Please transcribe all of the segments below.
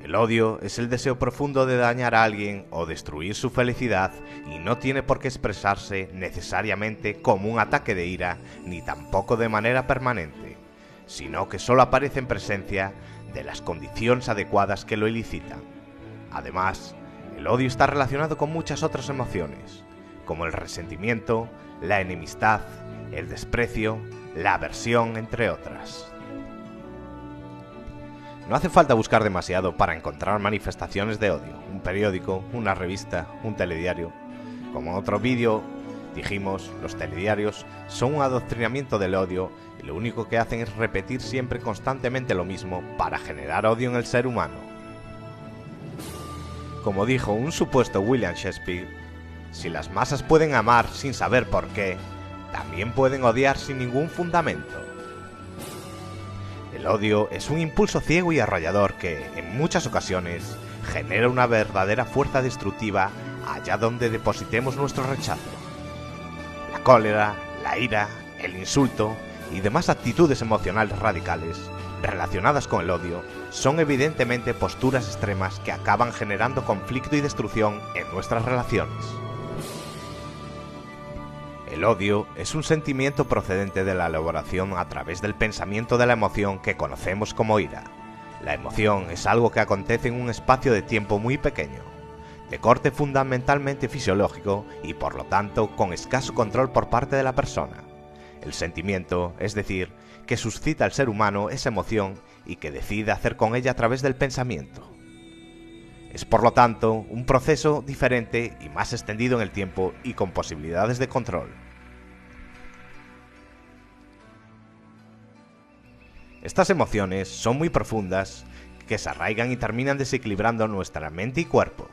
El odio es el deseo profundo de dañar a alguien o destruir su felicidad y no tiene por qué expresarse necesariamente como un ataque de ira ni tampoco de manera permanente, sino que solo aparece en presencia de las condiciones adecuadas que lo elicitan. Además, el odio está relacionado con muchas otras emociones, como el resentimiento, la enemistad, el desprecio, la aversión, entre otras. No hace falta buscar demasiado para encontrar manifestaciones de odio. Un periódico, una revista, un telediario. Como en otro vídeo dijimos, los telediarios son un adoctrinamiento del odio y lo único que hacen es repetir siempre constantemente lo mismo para generar odio en el ser humano. Como dijo un supuesto William Shakespeare, si las masas pueden amar sin saber por qué, también pueden odiar sin ningún fundamento. El odio es un impulso ciego y arrollador que, en muchas ocasiones, genera una verdadera fuerza destructiva allá donde depositemos nuestro rechazo. La cólera, la ira, el insulto y demás actitudes emocionales radicales relacionadas con el odio son evidentemente posturas extremas que acaban generando conflicto y destrucción en nuestras relaciones. El odio es un sentimiento procedente de la elaboración a través del pensamiento de la emoción que conocemos como ira. La emoción es algo que acontece en un espacio de tiempo muy pequeño, de corte fundamentalmente fisiológico y por lo tanto con escaso control por parte de la persona. El sentimiento, es decir, que suscita al ser humano esa emoción y que decide hacer con ella a través del pensamiento. Es por lo tanto un proceso diferente y más extendido en el tiempo y con posibilidades de control. Estas emociones son muy profundas, que se arraigan y terminan desequilibrando nuestra mente y cuerpo,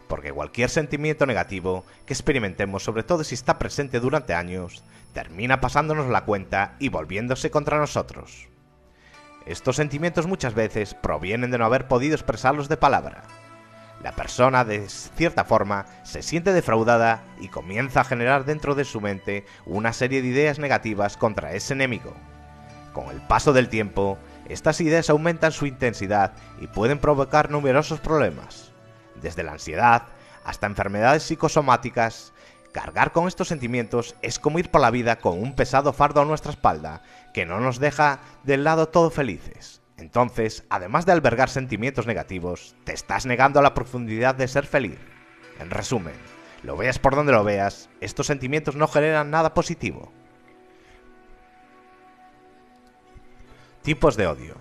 porque cualquier sentimiento negativo que experimentemos, sobre todo si está presente durante años, termina pasándonos la cuenta y volviéndose contra nosotros. Estos sentimientos muchas veces provienen de no haber podido expresarlos de palabra. La persona, de cierta forma, se siente defraudada y comienza a generar dentro de su mente una serie de ideas negativas contra ese enemigo. Con el paso del tiempo, estas ideas aumentan su intensidad y pueden provocar numerosos problemas. Desde la ansiedad hasta enfermedades psicosomáticas, cargar con estos sentimientos es como ir por la vida con un pesado fardo a nuestra espalda que no nos deja del lado todo felices. Entonces, además de albergar sentimientos negativos, te estás negando a la profundidad de ser feliz. En resumen, lo veas por donde lo veas, estos sentimientos no generan nada positivo. Tipos de odio.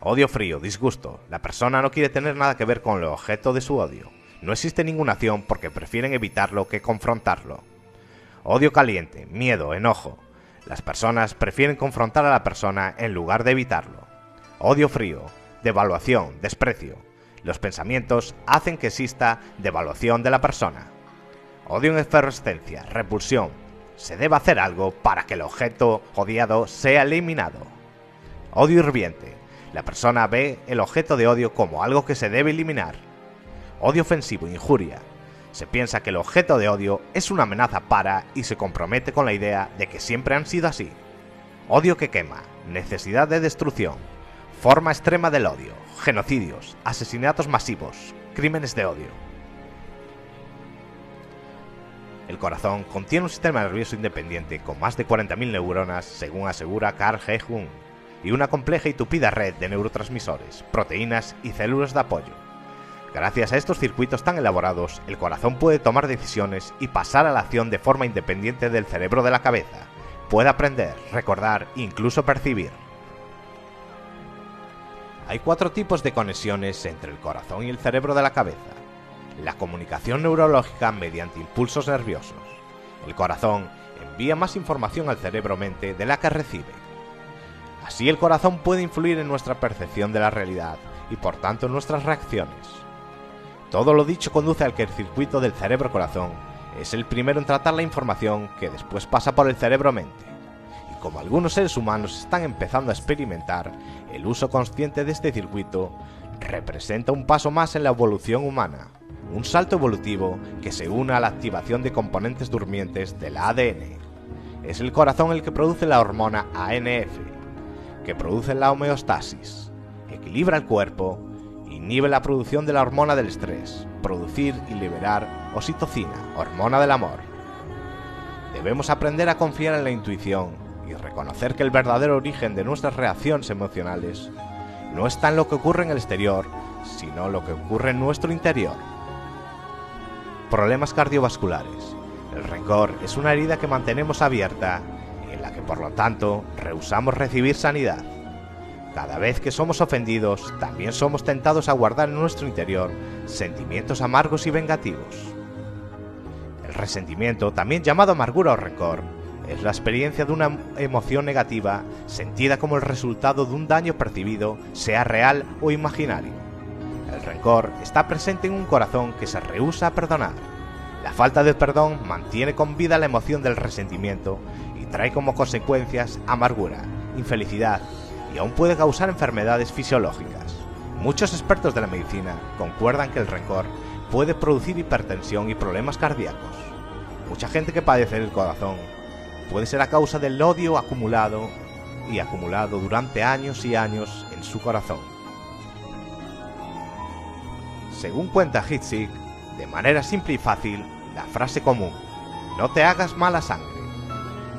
Odio frío, disgusto. La persona no quiere tener nada que ver con el objeto de su odio. No existe ninguna acción porque prefieren evitarlo que confrontarlo. Odio caliente, miedo, enojo. Las personas prefieren confrontar a la persona en lugar de evitarlo. Odio frío, devaluación, desprecio. Los pensamientos hacen que exista devaluación de la persona. Odio en efervescencia, repulsión. Se debe hacer algo para que el objeto odiado sea eliminado. Odio hirviente. La persona ve el objeto de odio como algo que se debe eliminar. Odio ofensivo, injuria. Se piensa que el objeto de odio es una amenaza para y se compromete con la idea de que siempre han sido así. Odio que quema, necesidad de destrucción. Forma extrema del odio, genocidios, asesinatos masivos, crímenes de odio. El corazón contiene un sistema nervioso independiente con más de 40.000 neuronas, según asegura Carl G. Jung, y una compleja y tupida red de neurotransmisores, proteínas y células de apoyo. Gracias a estos circuitos tan elaborados, el corazón puede tomar decisiones y pasar a la acción de forma independiente del cerebro de la cabeza. Puede aprender, recordar e incluso percibir. Hay 4 tipos de conexiones entre el corazón y el cerebro de la cabeza. La comunicación neurológica mediante impulsos nerviosos. El corazón envía más información al cerebro-mente de la que recibe. Así el corazón puede influir en nuestra percepción de la realidad y por tanto en nuestras reacciones. Todo lo dicho conduce al que el circuito del cerebro-corazón es el primero en tratar la información que después pasa por el cerebro-mente. Y como algunos seres humanos están empezando a experimentar el uso consciente de este circuito, representa un paso más en la evolución humana, un salto evolutivo que se une a la activación de componentes durmientes del ADN. Es el corazón el que produce la hormona ANF, que produce la homeostasis, equilibra el cuerpo y inhibe la producción de la hormona del estrés, producir y liberar oxitocina, hormona del amor. Debemos aprender a confiar en la intuición y reconocer que el verdadero origen de nuestras reacciones emocionales no está en lo que ocurre en el exterior, sino lo que ocurre en nuestro interior. Problemas cardiovasculares. El rencor es una herida que mantenemos abierta y en la que por lo tanto rehusamos recibir sanidad. Cada vez que somos ofendidos, también somos tentados a guardar en nuestro interior sentimientos amargos y vengativos. El resentimiento, también llamado amargura o rencor, es la experiencia de una emoción negativa sentida como el resultado de un daño percibido, sea real o imaginario. El rencor está presente en un corazón que se rehúsa a perdonar. La falta de perdón mantiene con vida la emoción del resentimiento y trae como consecuencias amargura, infelicidad y aún puede causar enfermedades fisiológicas. Muchos expertos de la medicina concuerdan que el rencor puede producir hipertensión y problemas cardíacos. Mucha gente que padece del corazón puede ser a causa del odio acumulado durante años y años en su corazón. Según cuenta Hitzig, de manera simple y fácil, la frase común, no te hagas mala sangre,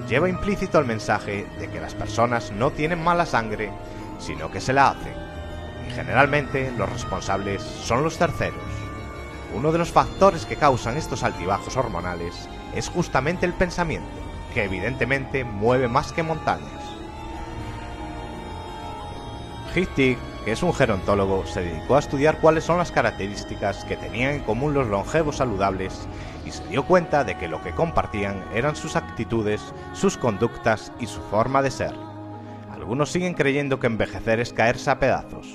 lleva implícito el mensaje de que las personas no tienen mala sangre, sino que se la hacen, y generalmente los responsables son los terceros. Uno de los factores que causan estos altibajos hormonales es justamente el pensamiento, que evidentemente mueve más que montañas. Hitzig, que es un gerontólogo, se dedicó a estudiar cuáles son las características que tenían en común los longevos saludables y se dio cuenta de que lo que compartían eran sus actitudes, sus conductas y su forma de ser. Algunos siguen creyendo que envejecer es caerse a pedazos,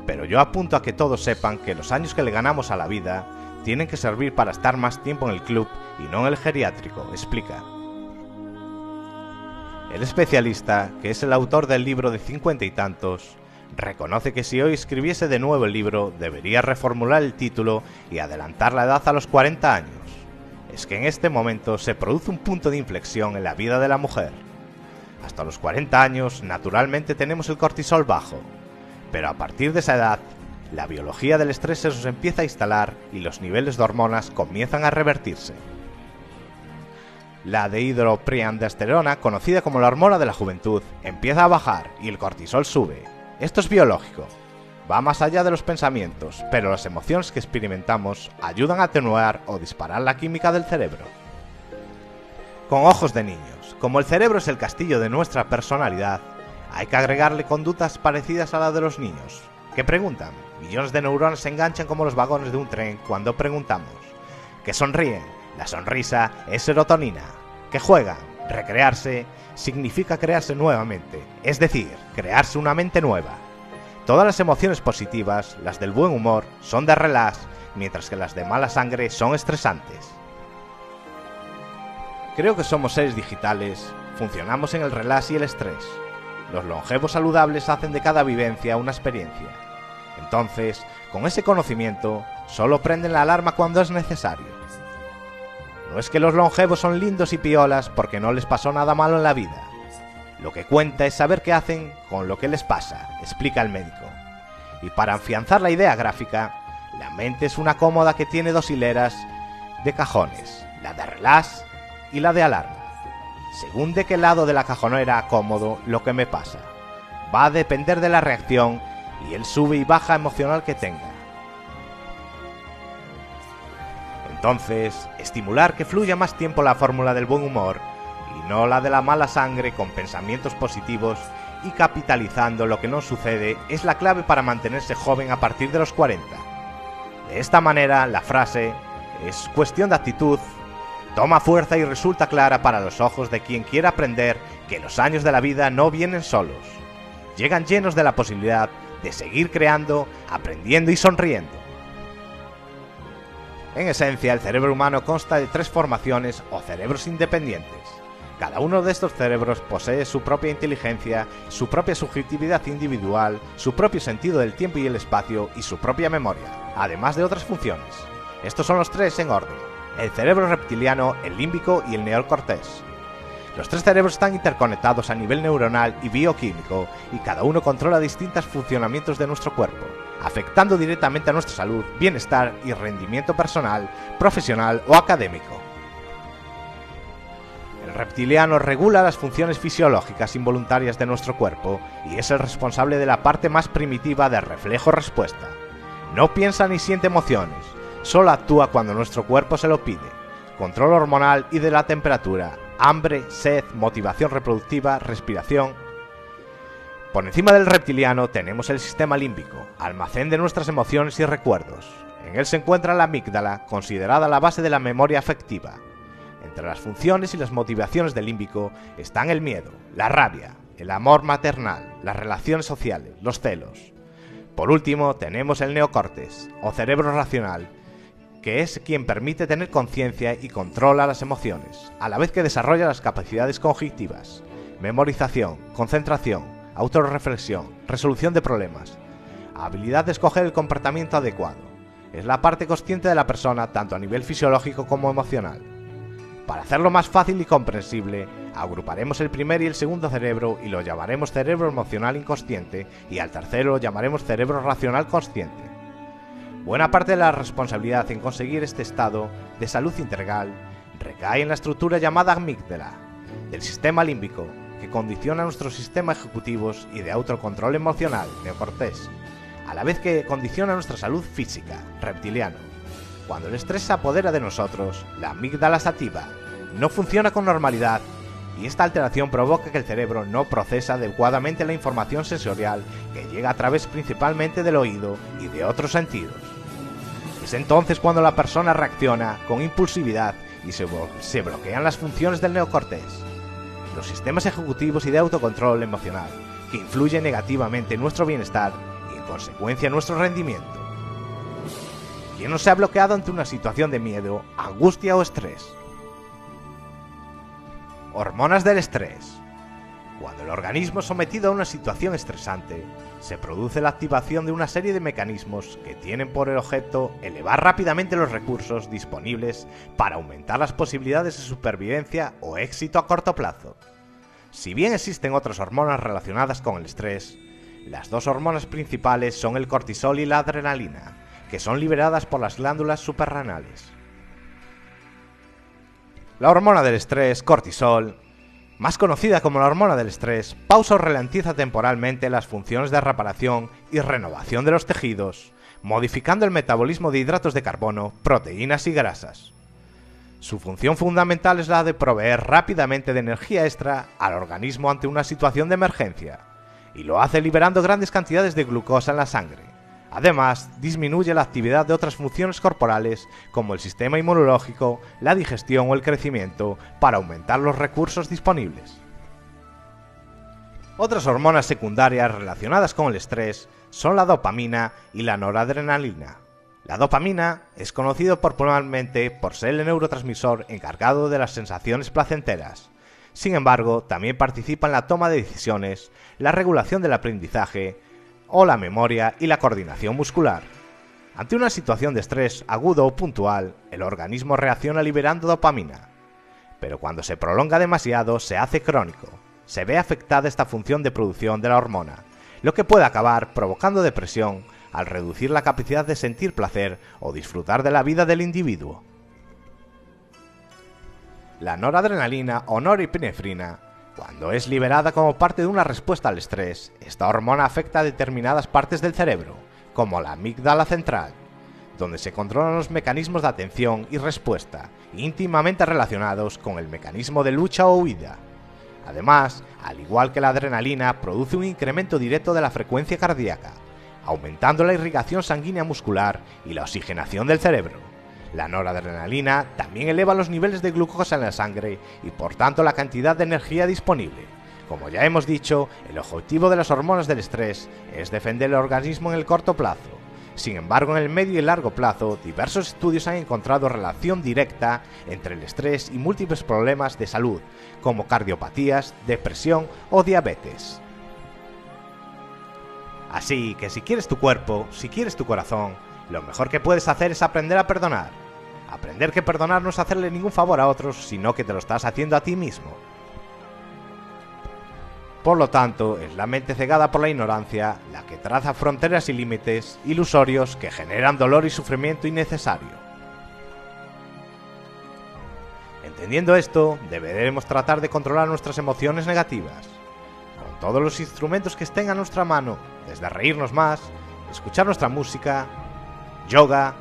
pero yo apunto a que todos sepan que los años que le ganamos a la vida tienen que servir para estar más tiempo en el club y no en el geriátrico, explica. El especialista, que es el autor del libro de 50 y tantos, reconoce que si hoy escribiese de nuevo el libro, debería reformular el título y adelantar la edad a los 40 años. Es que en este momento se produce un punto de inflexión en la vida de la mujer. Hasta los 40 años, naturalmente tenemos el cortisol bajo, pero a partir de esa edad, la biología del estrés se nos empieza a instalar y los niveles de hormonas comienzan a revertirse. La dehidropriandesterona, conocida como la hormona de la juventud, empieza a bajar y el cortisol sube. Esto es biológico. Va más allá de los pensamientos, pero las emociones que experimentamos ayudan a atenuar o disparar la química del cerebro. Con ojos de niños, como el cerebro es el castillo de nuestra personalidad, hay que agregarle conductas parecidas a la de los niños, que preguntan. Millones de neuronas se enganchan como los vagones de un tren cuando preguntamos. Que sonríen, la sonrisa es serotonina. Que juegan, recrearse, significa crearse nuevamente, es decir, crearse una mente nueva. Todas las emociones positivas, las del buen humor, son de relax, mientras que las de mala sangre son estresantes. Creo que somos seres digitales, funcionamos en el relax y el estrés. Los longevos saludables hacen de cada vivencia una experiencia. Entonces, con ese conocimiento, solo prenden la alarma cuando es necesario. No es que los longevos son lindos y piolas porque no les pasó nada malo en la vida. Lo que cuenta es saber qué hacen con lo que les pasa, explica el médico. Y para afianzar la idea gráfica, la mente es una cómoda que tiene dos hileras de cajones, la de relax y la de alarma. Según de qué lado de la cajonera cómodo, lo que me pasa va a depender de la reacción y el sube y baja emocional que tenga. Entonces, estimular que fluya más tiempo la fórmula del buen humor y no la de la mala sangre con pensamientos positivos y capitalizando lo que nos sucede es la clave para mantenerse joven a partir de los 40. De esta manera, la frase es cuestión de actitud, toma fuerza y resulta clara para los ojos de quien quiera aprender que los años de la vida no vienen solos. Llegan llenos de la posibilidad de seguir creando, aprendiendo y sonriendo. En esencia, el cerebro humano consta de 3 formaciones o cerebros independientes. Cada uno de estos cerebros posee su propia inteligencia, su propia subjetividad individual, su propio sentido del tiempo y el espacio y su propia memoria, además de otras funciones. Estos son los 3 en orden: el cerebro reptiliano, el límbico y el neocortés. Los 3 cerebros están interconectados a nivel neuronal y bioquímico y cada uno controla distintos funcionamientos de nuestro cuerpo. afectando directamente a nuestra salud, bienestar y rendimiento personal, profesional o académico. El reptiliano regula las funciones fisiológicas involuntarias de nuestro cuerpo y es el responsable de la parte más primitiva de reflejo-respuesta. No piensa ni siente emociones, solo actúa cuando nuestro cuerpo se lo pide. Control hormonal y de la temperatura, hambre, sed, motivación reproductiva, respiración. Por encima del reptiliano tenemos el sistema límbico, almacén de nuestras emociones y recuerdos. En él se encuentra la amígdala, considerada la base de la memoria afectiva. Entre las funciones y las motivaciones del límbico están el miedo, la rabia, el amor maternal, las relaciones sociales, los celos. Por último, tenemos el neocórtex, o cerebro racional, que es quien permite tener conciencia y controla las emociones, a la vez que desarrolla las capacidades cognitivas, memorización, concentración, autorreflexión, resolución de problemas, habilidad de escoger el comportamiento adecuado. Es la parte consciente de la persona tanto a nivel fisiológico como emocional. Para hacerlo más fácil y comprensible, agruparemos el primer y el segundo cerebro y lo llamaremos cerebro emocional inconsciente y al tercero lo llamaremos cerebro racional consciente. Buena parte de la responsabilidad en conseguir este estado de salud integral recae en la estructura llamada amígdala, del sistema límbico, que condiciona nuestros sistemas ejecutivos y de autocontrol emocional, neocortex, a la vez que condiciona nuestra salud física, reptiliano. Cuando el estrés se apodera de nosotros, la amígdala se activa, no funciona con normalidad y esta alteración provoca que el cerebro no procesa adecuadamente la información sensorial que llega a través principalmente del oído y de otros sentidos. Es entonces cuando la persona reacciona con impulsividad y se bloquean las funciones del neocórtex, los sistemas ejecutivos y de autocontrol emocional, que influyen negativamente en nuestro bienestar y en consecuencia en nuestro rendimiento. ¿Quién no se ha bloqueado ante una situación de miedo, angustia o estrés? Hormonas del estrés. Cuando el organismo es sometido a una situación estresante, se produce la activación de una serie de mecanismos que tienen por objeto elevar rápidamente los recursos disponibles para aumentar las posibilidades de supervivencia o éxito a corto plazo. Si bien existen otras hormonas relacionadas con el estrés, las dos hormonas principales son el cortisol y la adrenalina, que son liberadas por las glándulas suprarrenales. La hormona del estrés, cortisol, más conocida como la hormona del estrés, pausa o ralentiza temporalmente las funciones de reparación y renovación de los tejidos, modificando el metabolismo de hidratos de carbono, proteínas y grasas. Su función fundamental es la de proveer rápidamente de energía extra al organismo ante una situación de emergencia, y lo hace liberando grandes cantidades de glucosa en la sangre. Además, disminuye la actividad de otras funciones corporales como el sistema inmunológico, la digestión o el crecimiento para aumentar los recursos disponibles. Otras hormonas secundarias relacionadas con el estrés son la dopamina y la noradrenalina. La dopamina es conocido popularmente por ser el neurotransmisor encargado de las sensaciones placenteras. Sin embargo, también participa en la toma de decisiones, la regulación del aprendizaje, o la memoria y la coordinación muscular. Ante una situación de estrés agudo o puntual, el organismo reacciona liberando dopamina. Pero cuando se prolonga demasiado, se hace crónico. Se ve afectada esta función de producción de la hormona, lo que puede acabar provocando depresión al reducir la capacidad de sentir placer o disfrutar de la vida del individuo. La noradrenalina o norepinefrina, cuando es liberada como parte de una respuesta al estrés, esta hormona afecta a determinadas partes del cerebro, como la amígdala central, donde se controlan los mecanismos de atención y respuesta, íntimamente relacionados con el mecanismo de lucha o huida. Además, al igual que la adrenalina, produce un incremento directo de la frecuencia cardíaca, aumentando la irrigación sanguínea muscular y la oxigenación del cerebro. La noradrenalina también eleva los niveles de glucosa en la sangre y por tanto la cantidad de energía disponible. Como ya hemos dicho, el objetivo de las hormonas del estrés es defender el organismo en el corto plazo. Sin embargo, en el medio y largo plazo, diversos estudios han encontrado relación directa entre el estrés y múltiples problemas de salud, como cardiopatías, depresión o diabetes. Así que si quieres tu cuerpo, si quieres tu corazón, lo mejor que puedes hacer es aprender a perdonar. Aprender que perdonar no es hacerle ningún favor a otros, sino que te lo estás haciendo a ti mismo. Por lo tanto, es la mente cegada por la ignorancia la que traza fronteras y límites ilusorios que generan dolor y sufrimiento innecesario. Entendiendo esto, deberemos tratar de controlar nuestras emociones negativas, con todos los instrumentos que estén a nuestra mano, desde reírnos más, escuchar nuestra música, yoga,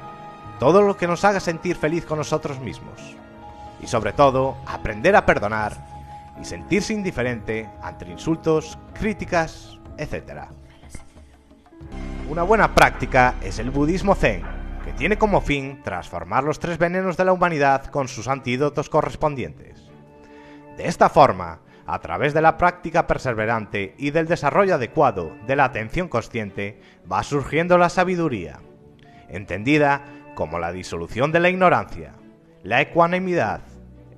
todo lo que nos haga sentir feliz con nosotros mismos. Y sobre todo, aprender a perdonar y sentirse indiferente ante insultos, críticas, etc. Una buena práctica es el budismo zen, que tiene como fin transformar los 3 venenos de la humanidad con sus antídotos correspondientes. De esta forma, a través de la práctica perseverante y del desarrollo adecuado de la atención consciente, va surgiendo la sabiduría, entendida como la disolución de la ignorancia, la ecuanimidad,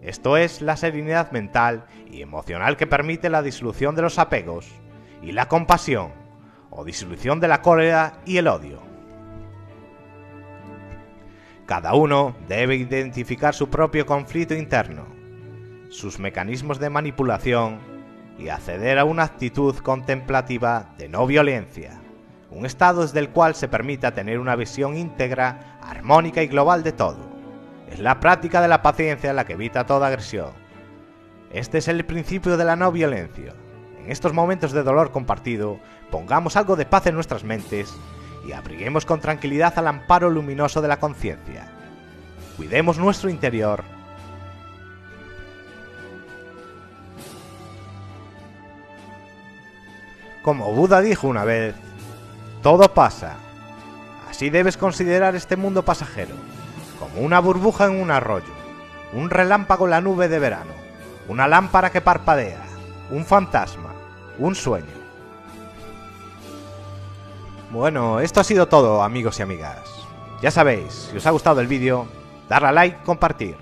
esto es, la serenidad mental y emocional que permite la disolución de los apegos, y la compasión, o disolución de la cólera y el odio. Cada uno debe identificar su propio conflicto interno, sus mecanismos de manipulación y acceder a una actitud contemplativa de no violencia, un estado desde el cual se permita tener una visión íntegra, armónica y global de todo. Es la práctica de la paciencia la que evita toda agresión. Este es el principio de la no violencia. En estos momentos de dolor compartido, pongamos algo de paz en nuestras mentes y abriguemos con tranquilidad al amparo luminoso de la conciencia. Cuidemos nuestro interior. Como Buda dijo una vez, todo pasa. Así debes considerar este mundo pasajero, como una burbuja en un arroyo, un relámpago en la nube de verano, una lámpara que parpadea, un fantasma, un sueño. Bueno, esto ha sido todo, amigos y amigas. Ya sabéis, si os ha gustado el vídeo, darle a like y compartir.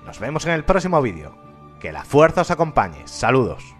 Nos vemos en el próximo vídeo. Que la fuerza os acompañe. Saludos.